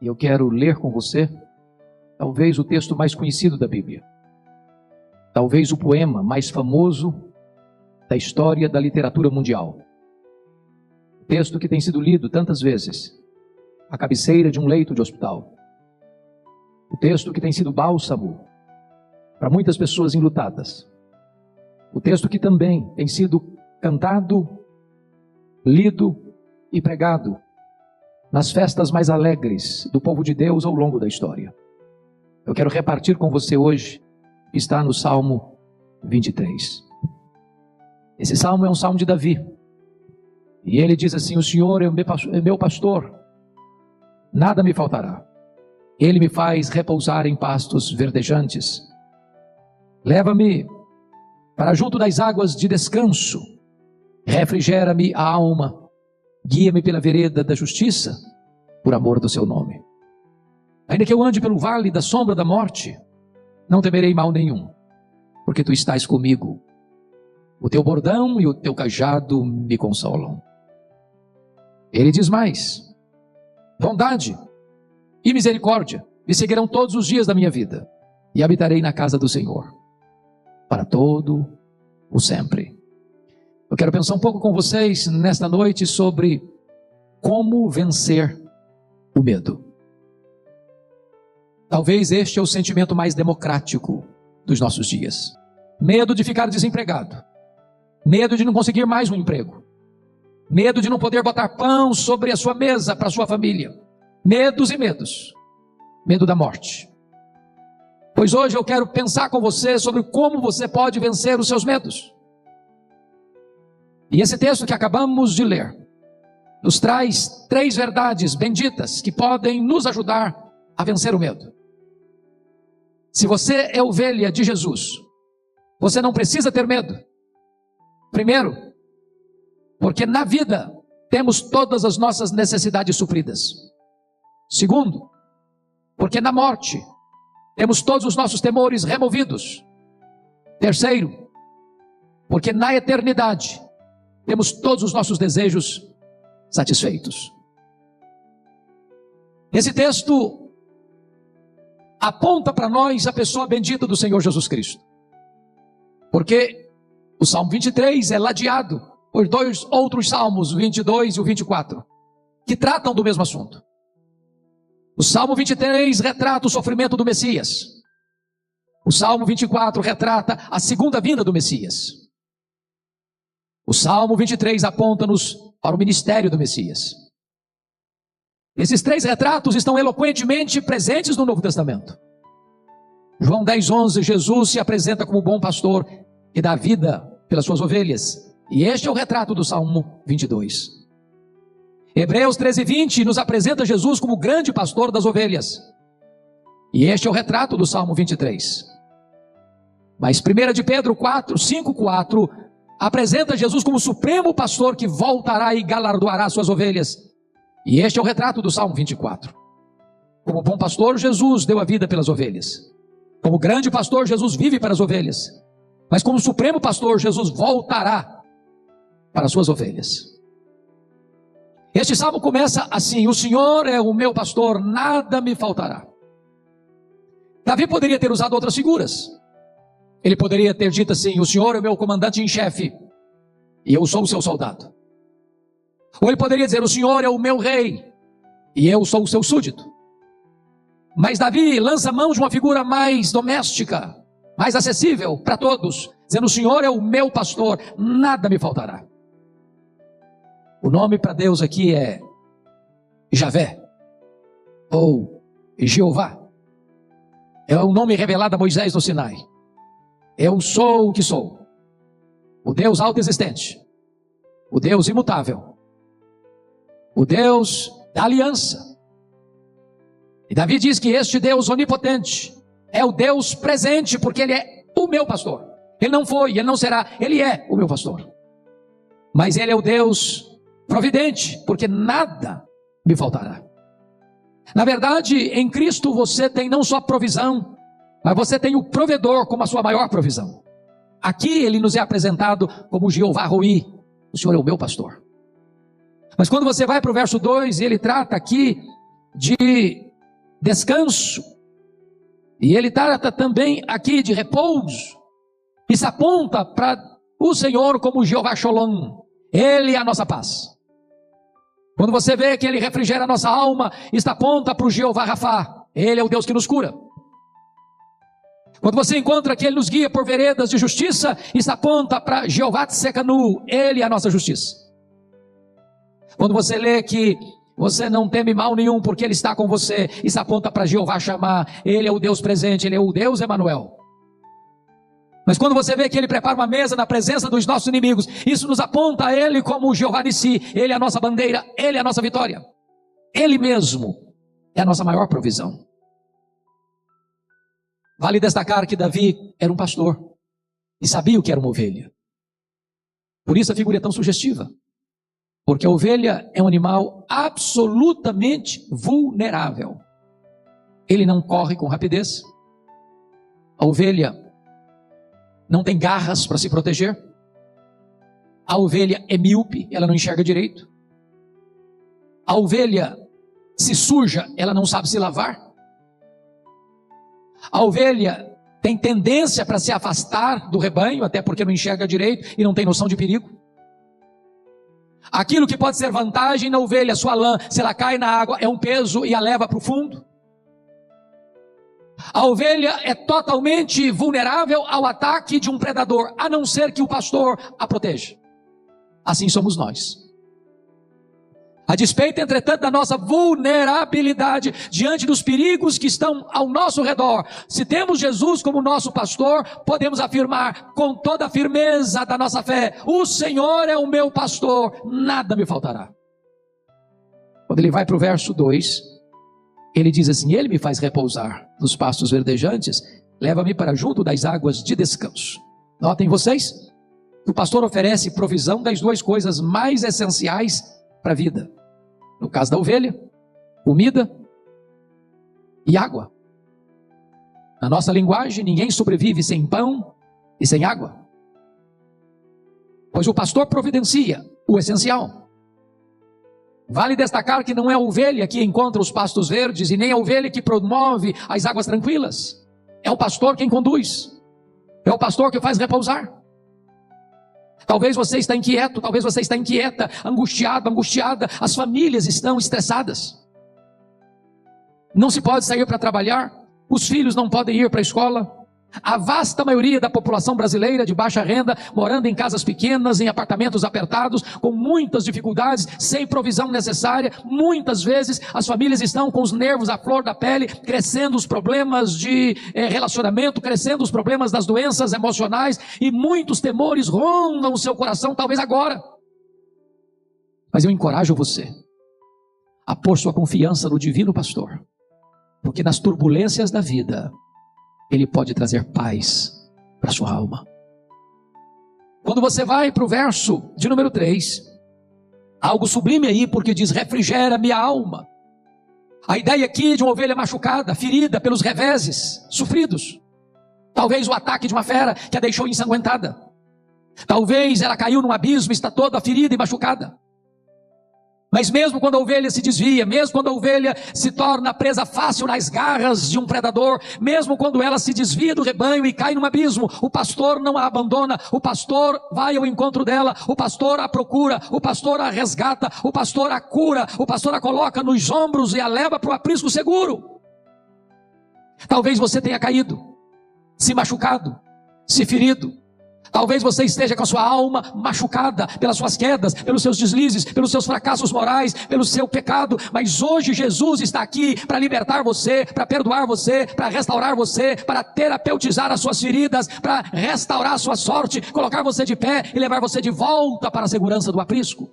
E eu quero ler com você, talvez o texto mais conhecido da Bíblia. Talvez o poema mais famoso da história da literatura mundial. O texto que tem sido lido tantas vezes, à cabeceira de um leito de hospital. O texto que tem sido bálsamo para muitas pessoas enlutadas. O texto que também tem sido cantado, lido e pregado nas festas mais alegres do povo de Deus ao longo da história. Eu quero repartir com você hoje, está no Salmo 23. Esse salmo é um salmo de Davi. E ele diz assim: o Senhor é o meu pastor, nada me faltará. Ele me faz repousar em pastos verdejantes. Leva-me para junto das águas de descanso. Refrigera-me a alma. Guia-me pela vereda da justiça, por amor do seu nome. Ainda que eu ande pelo vale da sombra da morte, não temerei mal nenhum, porque tu estás comigo. O teu bordão e o teu cajado me consolam. Ele diz mais: bondade e misericórdia me seguirão todos os dias da minha vida, e habitarei na casa do Senhor para todo o sempre. Eu quero pensar um pouco com vocês nesta noite sobre como vencer o medo. Talvez este é o sentimento mais democrático dos nossos dias. Medo de ficar desempregado. Medo de não conseguir mais um emprego. Medo de não poder botar pão sobre a sua mesa para a sua família. Medos e medos. Medo da morte. Pois hoje eu quero pensar com você sobre como você pode vencer os seus medos. E esse texto que acabamos de ler nos traz 3 verdades benditas que podem nos ajudar a vencer o medo. Se você é ovelha de Jesus, você não precisa ter medo. Primeiro, porque na vida temos todas as nossas necessidades supridas. Segundo, porque na morte temos todos os nossos temores removidos. Terceiro, porque na eternidade temos todos os nossos desejos satisfeitos. Esse texto aponta para nós a pessoa bendita do Senhor Jesus Cristo. Porque o Salmo 23 é ladeado por 2 outros salmos, o 22 e o 24, que tratam do mesmo assunto. O Salmo 23 retrata o sofrimento do Messias. O Salmo 24 retrata a segunda vinda do Messias. O Salmo 23 aponta-nos para o ministério do Messias. Esses 3 retratos estão eloquentemente presentes no Novo Testamento. João 10:11, Jesus se apresenta como bom pastor e dá vida pelas suas ovelhas. E este é o retrato do Salmo 22. Hebreus 13:20 nos apresenta Jesus como grande pastor das ovelhas. E este é o retrato do Salmo 23. Mas 1 de Pedro 5:4 apresenta Jesus como supremo pastor que voltará e galardoará suas ovelhas. E este é o retrato do Salmo 24. Como bom pastor, Jesus deu a vida pelas ovelhas. Como grande pastor, Jesus vive para as ovelhas. Mas como supremo pastor, Jesus voltará para as suas ovelhas. Este salmo começa assim: o Senhor é o meu pastor, nada me faltará. Davi poderia ter usado outras figuras. Ele poderia ter dito assim: o Senhor é o meu comandante em chefe, e eu sou o seu soldado. Ou ele poderia dizer: o Senhor é o meu rei, e eu sou o seu súdito. Mas Davi lança mão de uma figura mais doméstica, mais acessível para todos, dizendo: o Senhor é o meu pastor, nada me faltará. O nome para Deus aqui é Javé, ou Jeová. É o nome revelado a Moisés no Sinai. Eu sou o que sou, o Deus autoexistente, o Deus imutável, o Deus da aliança. E Davi diz que este Deus onipotente é o Deus presente, porque Ele é o meu pastor. Ele não foi, Ele não será, Ele é o meu pastor. Mas Ele é o Deus providente, porque nada me faltará. Na verdade, em Cristo você tem não só provisão, mas você tem o provedor como a sua maior provisão. Aqui Ele nos é apresentado como Jeová Roi, o Senhor é o meu pastor. Mas quando você vai para o verso 2, ele trata aqui de descanso. E ele trata também aqui de repouso. Isso aponta para o Senhor como Jeová Shalom. Ele é a nossa paz. Quando você vê que ele refrigera a nossa alma, isso aponta para o Jeová Rafá. Ele é o Deus que nos cura. Quando você encontra que ele nos guia por veredas de justiça, isso aponta para Jeová Tsekanu. Ele é a nossa justiça. Quando você lê que você não teme mal nenhum porque ele está com você, isso aponta para Jeová Shammah. Ele é o Deus presente, ele é o Deus Emanuel. Mas quando você vê que ele prepara uma mesa na presença dos nossos inimigos, isso nos aponta a ele como Jeová Nissi. Ele é a nossa bandeira, ele é a nossa vitória. Ele mesmo é a nossa maior provisão. Vale destacar que Davi era um pastor e sabia o que era uma ovelha. Por isso a figura é tão sugestiva. Porque a ovelha é um animal absolutamente vulnerável. Ele não corre com rapidez. A ovelha não tem garras para se proteger. A ovelha é míope, ela não enxerga direito. A ovelha se suja, ela não sabe se lavar. A ovelha tem tendência para se afastar do rebanho, até porque não enxerga direito e não tem noção de perigo. Aquilo que pode ser vantagem na ovelha, sua lã, se ela cai na água, é um peso e a leva para o fundo. A ovelha é totalmente vulnerável ao ataque de um predador, a não ser que o pastor a proteja. Assim somos nós. A despeito, entretanto, da nossa vulnerabilidade diante dos perigos que estão ao nosso redor, se temos Jesus como nosso pastor, podemos afirmar com toda a firmeza da nossa fé: o Senhor é o meu pastor, nada me faltará. Quando ele vai para o verso 2, ele diz assim: ele me faz repousar nos pastos verdejantes, leva-me para junto das águas de descanso. Notem vocês, o pastor oferece provisão das duas coisas mais essenciais para a vida. No caso da ovelha, comida e água. Na nossa linguagem, ninguém sobrevive sem pão e sem água. Pois o pastor providencia o essencial. Vale destacar que não é a ovelha que encontra os pastos verdes e nem a ovelha que promove as águas tranquilas. É o pastor quem conduz. É o pastor que faz repousar. Talvez você está inquieto, talvez você está inquieta, angustiado, angustiada. As famílias estão estressadas. Não se pode sair para trabalhar. Os filhos não podem ir para a escola. A vasta maioria da população brasileira de baixa renda, morando em casas pequenas, em apartamentos apertados, com muitas dificuldades, sem provisão necessária. Muitas vezes as famílias estão com os nervos à flor da pele, crescendo os problemas de relacionamento, crescendo os problemas das doenças emocionais, e muitos temores rondam o seu coração, talvez agora. Mas eu encorajo você a pôr sua confiança no divino pastor, porque nas turbulências da vida, ele pode trazer paz para a sua alma. Quando você vai para o verso de número 3, algo sublime aí, porque diz: refrigera minha alma. A ideia aqui de uma ovelha machucada, ferida pelos reveses sofridos. Talvez o ataque de uma fera que a deixou ensanguentada. Talvez ela caiu num abismo, está toda ferida e machucada. Mas mesmo quando a ovelha se desvia, mesmo quando a ovelha se torna presa fácil nas garras de um predador, mesmo quando ela se desvia do rebanho e cai num abismo, o pastor não a abandona, o pastor vai ao encontro dela, o pastor a procura, o pastor a resgata, o pastor a cura, o pastor a coloca nos ombros e a leva para o aprisco seguro. Talvez você tenha caído, se machucado, se ferido. Talvez você esteja com a sua alma machucada pelas suas quedas, pelos seus deslizes, pelos seus fracassos morais, pelo seu pecado. Mas hoje Jesus está aqui para libertar você, para perdoar você, para restaurar você, para terapeutizar as suas feridas, para restaurar a sua sorte, colocar você de pé e levar você de volta para a segurança do aprisco.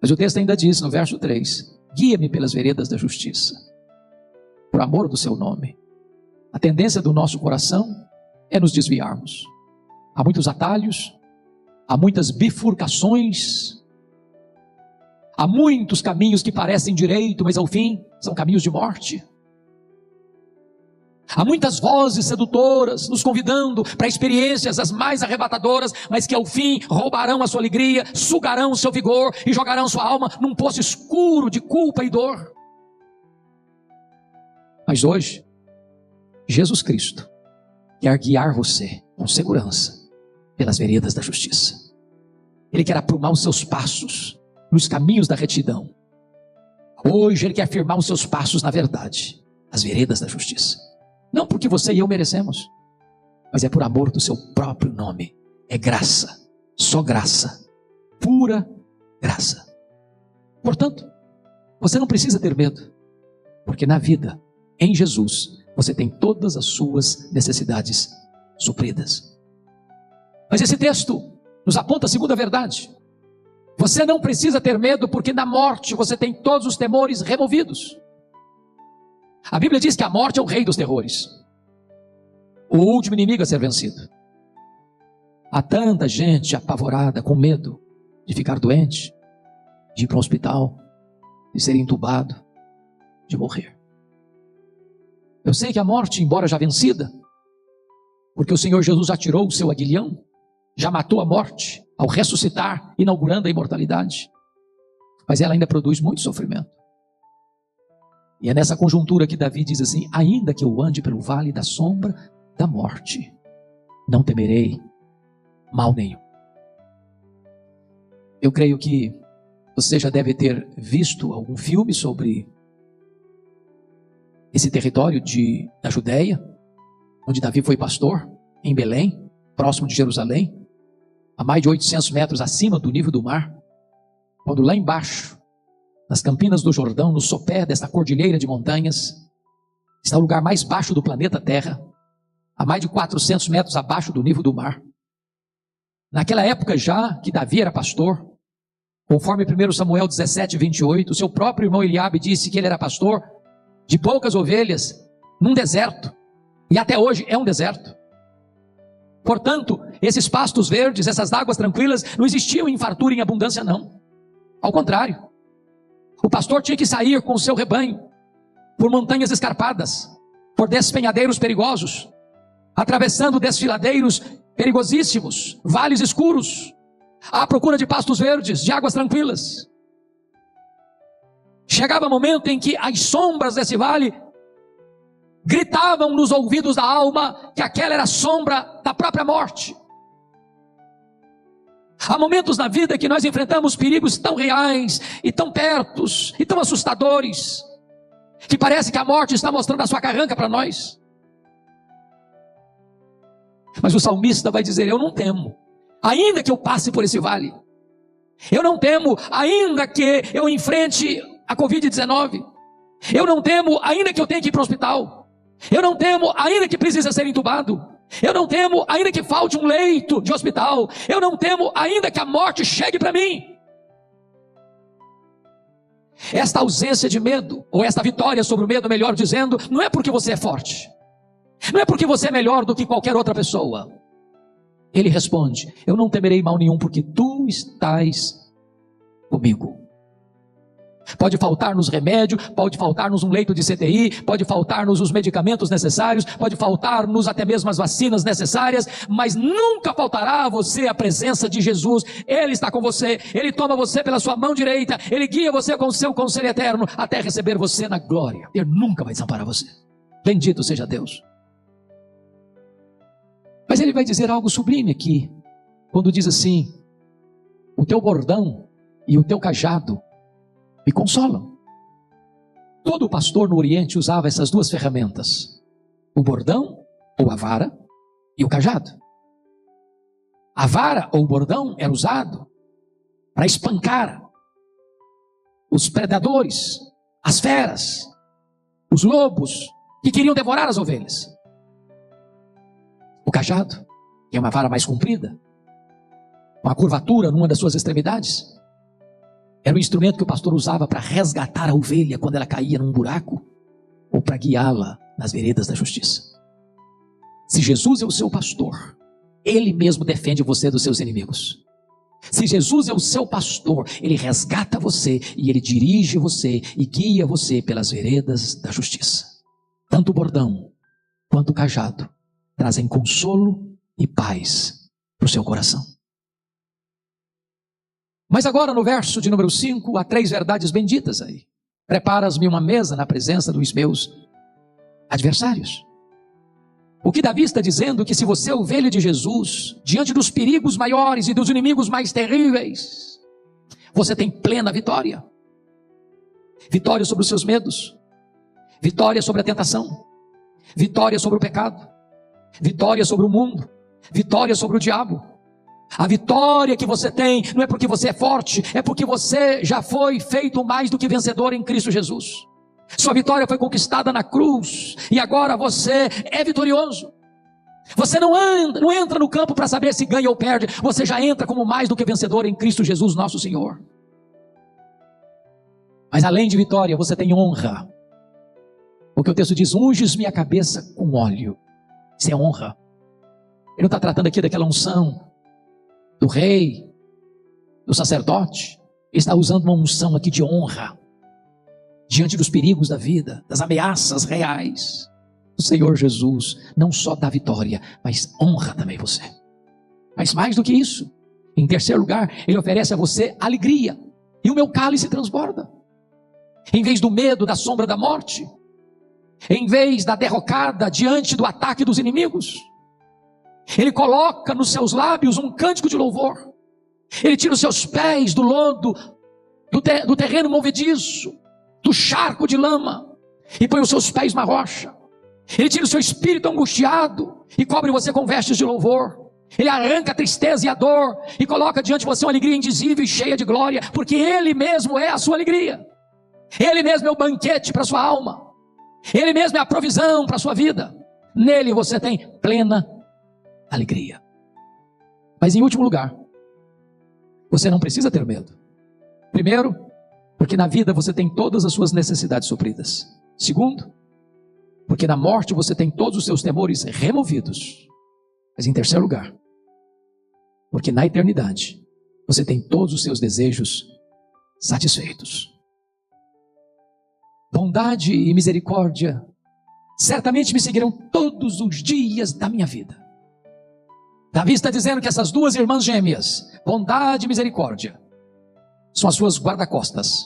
Mas o texto ainda diz no verso 3: guia-me pelas veredas da justiça, por amor do seu nome. A tendência do nosso coração é nos desviarmos. Há muitos atalhos, há muitas bifurcações, há muitos caminhos que parecem direito, mas ao fim são caminhos de morte. Há muitas vozes sedutoras nos convidando para experiências as mais arrebatadoras, mas que ao fim roubarão a sua alegria, sugarão o seu vigor e jogarão sua alma num poço escuro de culpa e dor. Mas hoje, Jesus Cristo quer guiar você com segurança pelas veredas da justiça. Ele quer aprumar os seus passos nos caminhos da retidão. Hoje Ele quer firmar os seus passos na verdade, as veredas da justiça. Não porque você e eu merecemos, mas é por amor do seu próprio nome. É graça, só graça, pura graça. Portanto, você não precisa ter medo, porque na vida, em Jesus, você tem todas as suas necessidades supridas. Mas esse texto nos aponta a segunda verdade. Você não precisa ter medo, porque na morte você tem todos os temores removidos. A Bíblia diz que a morte é o rei dos terrores, o último inimigo a ser vencido. Há tanta gente apavorada, com medo de ficar doente, de ir para um hospital, de ser entubado, de morrer. Eu sei que a morte, embora já vencida, porque o Senhor Jesus atirou o seu aguilhão, já matou a morte ao ressuscitar, inaugurando a imortalidade, mas ela ainda produz muito sofrimento. E é nessa conjuntura que Davi diz assim: ainda que eu ande pelo vale da sombra da morte, não temerei mal nenhum. Eu creio que você já deve ter visto algum filme sobre esse território da Judéia, onde Davi foi pastor, em Belém, próximo de Jerusalém, a mais de 800 metros acima do nível do mar, quando lá embaixo, nas campinas do Jordão, no sopé dessa cordilheira de montanhas, está o lugar mais baixo do planeta Terra, a mais de 400 metros abaixo do nível do mar. Naquela época já que Davi era pastor, conforme 1 Samuel 17, 28, seu próprio irmão Eliabe disse que ele era pastor de poucas ovelhas, num deserto, e até hoje é um deserto. Portanto, esses pastos verdes, essas águas tranquilas, não existiam em fartura e em abundância não. Ao contrário, o pastor tinha que sair com o seu rebanho, por montanhas escarpadas, por despenhadeiros perigosos, atravessando desfiladeiros perigosíssimos, vales escuros, à procura de pastos verdes, de águas tranquilas. Chegava o momento em que as sombras desse vale gritavam nos ouvidos da alma que aquela era a sombra da própria morte. Há momentos na vida que nós enfrentamos perigos tão reais e tão pertos e tão assustadores, que parece que a morte está mostrando a sua carranca para nós. Mas o salmista vai dizer: eu não temo, ainda que eu passe por esse vale. Eu não temo, ainda que eu enfrente a Covid-19. Eu não temo, ainda que eu tenha que ir para o hospital. Eu não temo, ainda que precise ser entubado. Eu não temo, ainda que falte um leito de hospital. Eu não temo, ainda que a morte chegue para mim. Esta ausência de medo, ou esta vitória sobre o medo, melhor dizendo, não é porque você é forte. Não é porque você é melhor do que qualquer outra pessoa. Ele responde: eu não temerei mal nenhum, porque tu estás comigo. Pode faltar-nos remédio, pode faltar-nos um leito de CTI, pode faltar-nos os medicamentos necessários, pode faltar-nos até mesmo as vacinas necessárias, mas nunca faltará a você a presença de Jesus. Ele está com você, Ele toma você pela sua mão direita, Ele guia você com o seu conselho eterno, até receber você na glória. Ele nunca vai desamparar você. Bendito seja Deus. Mas Ele vai dizer algo sublime aqui, quando diz assim: o teu bordão e o teu cajado me consolam. Todo pastor no Oriente usava essas duas ferramentas: o bordão ou a vara e o cajado. A vara ou o bordão era usado para espancar os predadores, as feras, os lobos que queriam devorar as ovelhas. O cajado, que é uma vara mais comprida, uma curvatura numa das suas extremidades, era o instrumento que o pastor usava para resgatar a ovelha quando ela caía num buraco, ou para guiá-la nas veredas da justiça. Se Jesus é o seu pastor, Ele mesmo defende você dos seus inimigos. Se Jesus é o seu pastor, Ele resgata você e Ele dirige você e guia você pelas veredas da justiça. Tanto o bordão quanto o cajado trazem consolo e paz para o seu coração. Mas agora no verso de número 5, há 3 verdades benditas aí. Preparas-me uma mesa na presença dos meus adversários. O que Davi está dizendo é que se você é ovelha de Jesus, diante dos perigos maiores e dos inimigos mais terríveis, você tem plena vitória. Vitória sobre os seus medos, vitória sobre a tentação, vitória sobre o pecado, vitória sobre o mundo, vitória sobre o diabo. A vitória que você tem não é porque você é forte, é porque você já foi feito mais do que vencedor em Cristo Jesus. Sua vitória foi conquistada na cruz e agora você é vitorioso. Você não entra no campo para saber se ganha ou perde, você já entra como mais do que vencedor em Cristo Jesus nosso Senhor. Mas além de vitória, você tem honra. Porque o texto diz: unges-me a cabeça com óleo. Isso é honra. Ele não está tratando aqui daquela unção do rei, do sacerdote. Ele está usando uma unção aqui de honra, diante dos perigos da vida, das ameaças reais. O Senhor Jesus não só dá vitória, mas honra também você. Mas mais do que isso, em terceiro lugar, Ele oferece a você alegria. E o meu cálice transborda. Em vez do medo, da sombra da morte, em vez da derrocada diante do ataque dos inimigos, Ele coloca nos seus lábios um cântico de louvor. Ele tira os seus pés do lodo, do terreno movediço, do charco de lama, e põe os seus pés na rocha. Ele tira o seu espírito angustiado e cobre você com vestes de louvor. Ele arranca a tristeza e a dor e coloca diante de você uma alegria indizível e cheia de glória, porque Ele mesmo é a sua alegria. Ele mesmo é o banquete para a sua alma. Ele mesmo é a provisão para a sua vida. Nele você tem plena alegria. Mas em último lugar, você não precisa ter medo. Primeiro, porque na vida você tem todas as suas necessidades supridas. Segundo, porque na morte você tem todos os seus temores removidos. Mas em terceiro lugar, porque na eternidade você tem todos os seus desejos satisfeitos. Bondade e misericórdia certamente me seguirão todos os dias da minha vida. Davi está dizendo que essas duas irmãs gêmeas, bondade e misericórdia, são as suas guarda-costas,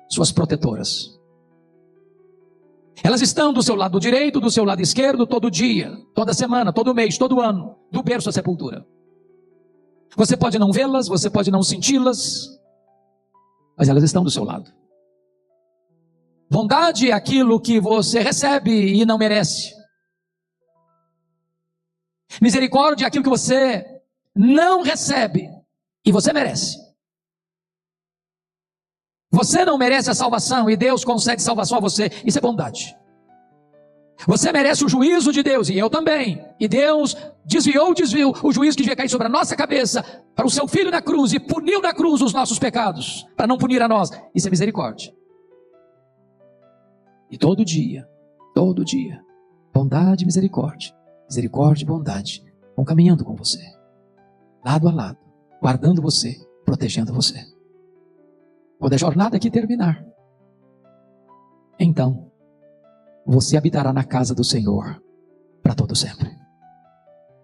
suas protetoras. Elas estão do seu lado direito, do seu lado esquerdo, todo dia, toda semana, todo mês, todo ano, do berço à sepultura. Você pode não vê-las, você pode não senti-las, mas elas estão do seu lado. Bondade é aquilo que você recebe e não merece. Misericórdia é aquilo que você não recebe e você merece. Você não merece a salvação e Deus concede salvação a você. Isso é bondade. Você merece o juízo de Deus e eu também. E Deus desviou o juízo que devia cair sobre a nossa cabeça para o seu Filho na cruz e puniu na cruz os nossos pecados, para não punir a nós. Isso é misericórdia. E todo dia, bondade e misericórdia, misericórdia e bondade vão caminhando com você, lado a lado, guardando você, protegendo você. Quando a jornada aqui terminar, então você habitará na casa do Senhor para todo sempre.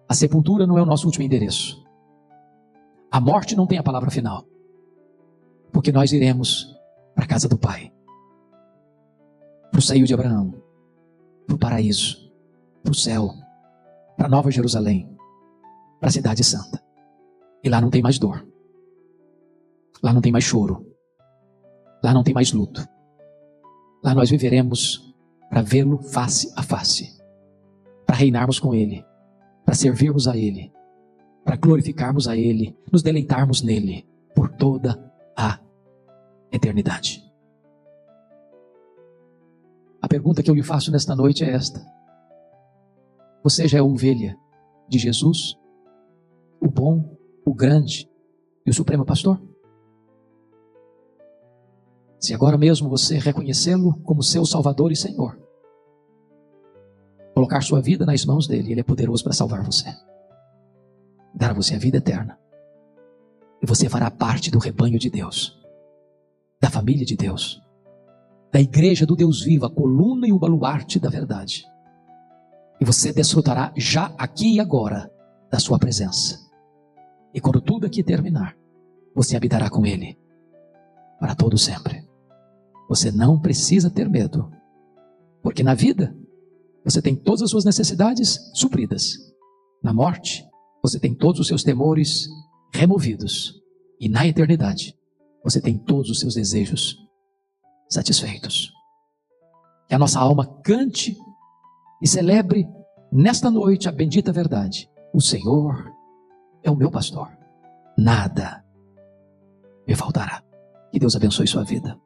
A sepultura não é o nosso último endereço. A morte não tem a palavra final, porque nós iremos para a casa do Pai, para o seio de Abraão, para o paraíso, para o céu, para a Nova Jerusalém, para a cidade santa. E lá não tem mais dor, lá não tem mais choro, lá não tem mais luto. Lá nós viveremos para vê-lo face a face, para reinarmos com Ele, para servirmos a Ele, para glorificarmos a Ele, nos deleitarmos nele por toda a eternidade. A pergunta que eu lhe faço nesta noite é esta: você já é ovelha de Jesus, o bom, o grande e o supremo pastor? Se agora mesmo você reconhecê-lo como seu Salvador e Senhor, colocar sua vida nas mãos dele, ele é poderoso para salvar você, dar a você a vida eterna, e você fará parte do rebanho de Deus, da família de Deus, da igreja do Deus vivo, a coluna e o baluarte da verdade. E você desfrutará já aqui e agora da sua presença. E quando tudo aqui terminar, você habitará com ele para todo sempre. Você não precisa ter medo, porque na vida você tem todas as suas necessidades supridas. Na morte, você tem todos os seus temores removidos. E na eternidade, você tem todos os seus desejos satisfeitos. Que a nossa alma cante e celebre nesta noite a bendita verdade. O Senhor é o meu pastor. Nada me faltará. Que Deus abençoe sua vida.